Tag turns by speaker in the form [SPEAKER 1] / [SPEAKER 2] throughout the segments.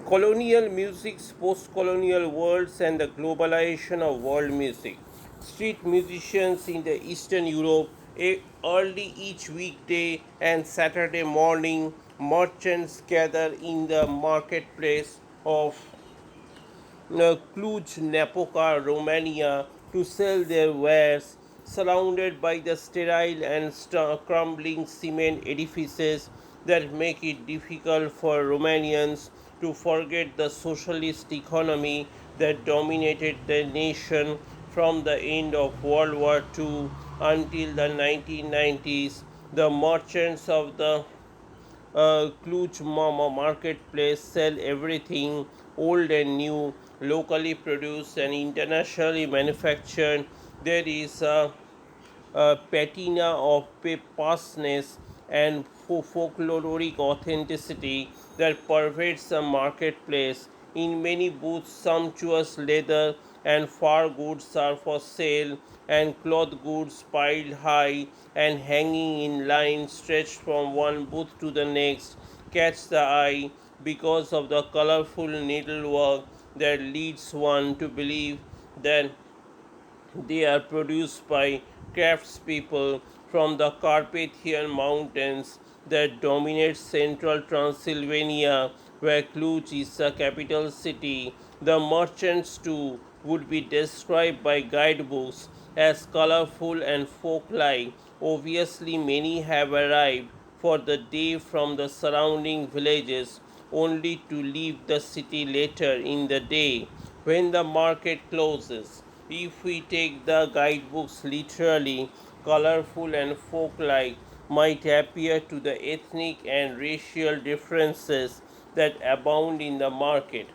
[SPEAKER 1] Colonial music's post-colonial worlds and the globalization of world music. Street musicians in the Eastern Europe, early each weekday and Saturday morning, merchants gather in the marketplace of Cluj-Napoca, Romania, to sell their wares, surrounded by the sterile and crumbling cement edifices that make it difficult for Romanians to forget the socialist economy that dominated the nation from the end of World War II until the 1990s. The merchants of the Cluj Mama marketplace sell everything old and new, locally produced and internationally manufactured. There is a patina of pastness and folkloric authenticity that pervades the marketplace. In many booths, sumptuous leather and fur goods are for sale, and cloth goods piled high and hanging in line stretched from one booth to the next catch the eye because of the colorful needlework that leads one to believe that they are produced by craftspeople from the Carpathian Mountains that dominate central Transylvania, where Cluj is the capital city. The merchants, too, would be described by guidebooks as colorful and folk-like. Obviously, many have arrived for the day from the surrounding villages, only to leave the city later in the day when the market closes. If we take the guidebooks literally, colorful and folk-like might appear to the ethnic and racial differences that abound in the market.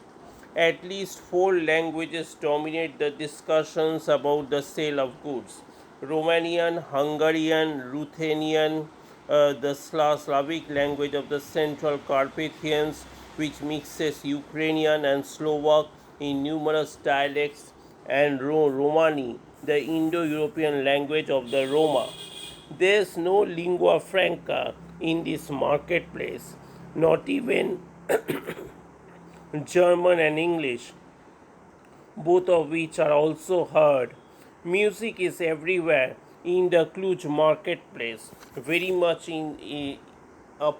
[SPEAKER 1] At least four languages dominate the discussions about the sale of goods: Romanian, Hungarian, Ruthenian, the Slavic language of the Central Carpathians, which mixes Ukrainian and Slovak in numerous dialects, and Romani, the Indo European language of the Roma. There's no lingua franca in this marketplace, not even German and English, both of which are also heard. Music is everywhere in the Cluj marketplace, very much a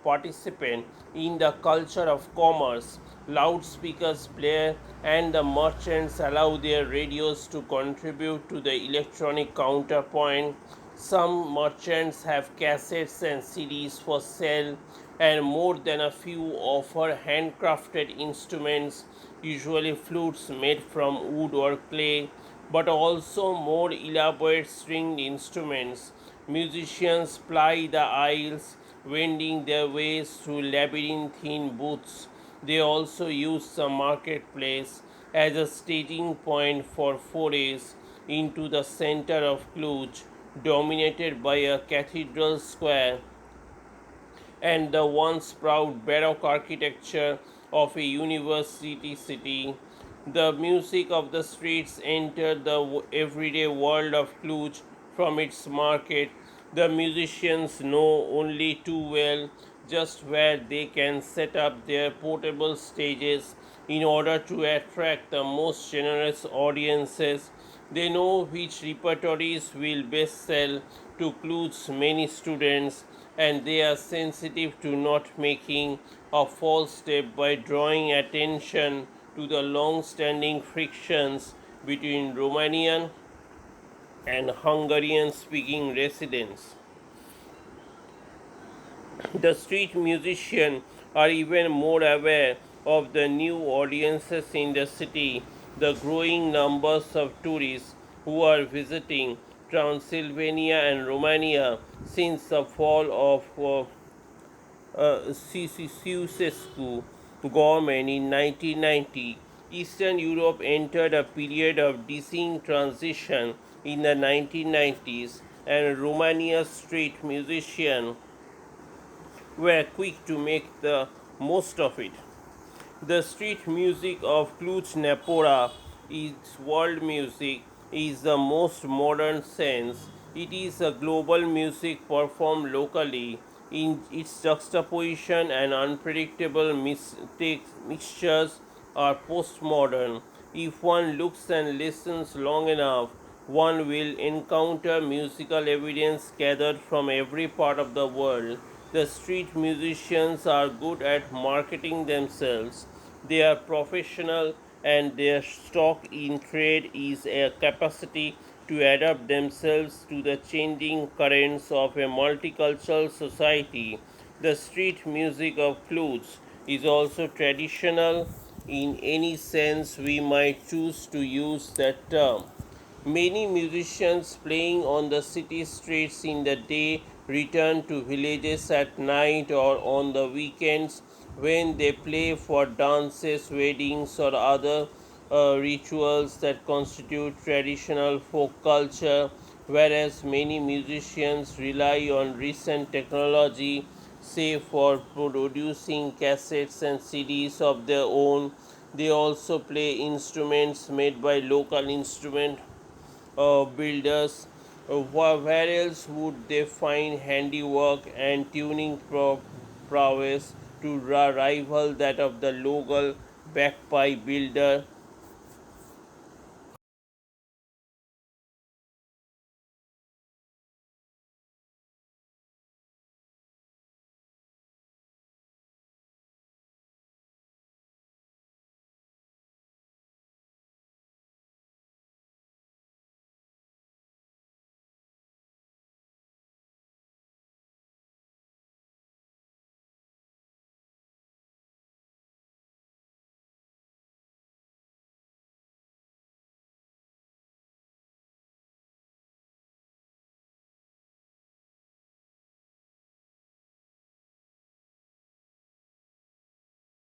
[SPEAKER 1] participant in the culture of commerce. Loudspeakers blare, and the merchants allow their radios to contribute to the electronic counterpoint. Some merchants have cassettes and CDs for sale, and more than a few offer handcrafted instruments, usually flutes made from wood or clay, but also more elaborate stringed instruments. Musicians ply the aisles, wending their ways through labyrinthine booths. They also use the marketplace as a staging point for forays into the center of Cluj, dominated by a cathedral square and the once proud Baroque architecture of a university city. The music of the streets entered the everyday world of Cluj from its market. The musicians know only too well just where they can set up their portable stages in order to attract the most generous audiences. They know which repertories will best sell to Cluj's many students, and they are sensitive to not making a false step by drawing attention to the long standing frictions between Romanian and Hungarian speaking residents. The street musicians are even more aware of the new audiences in the city, the growing numbers of tourists who are visiting Transylvania and Romania since the fall of Ceausescu government in 1990. Eastern Europe entered a period of dizzying transition in the 1990s, and Romania's street musicians were quick to make the most of it. The street music of Cluj-Napoca is world music is the most modern sense. It is a global music performed locally In its juxtaposition and unpredictable mixtures are postmodern. If one looks and listens long enough, one will encounter musical evidence gathered from every part of the world. The street musicians are good at marketing themselves. They are professional, and their stock in trade is a capacity to adapt themselves to the changing currents of a multicultural society. The street music of flutes is also traditional in any sense we might choose to use that term. Many musicians playing on the city streets in the day return to villages at night or on the weekends when they play for dances, weddings, or other rituals that constitute traditional folk culture, whereas many musicians rely on recent technology, say for producing cassettes and CDs of their own. They also play instruments made by local instrument builders. Where else would they find handiwork and tuning prowess to rival that of the local bagpipe builder?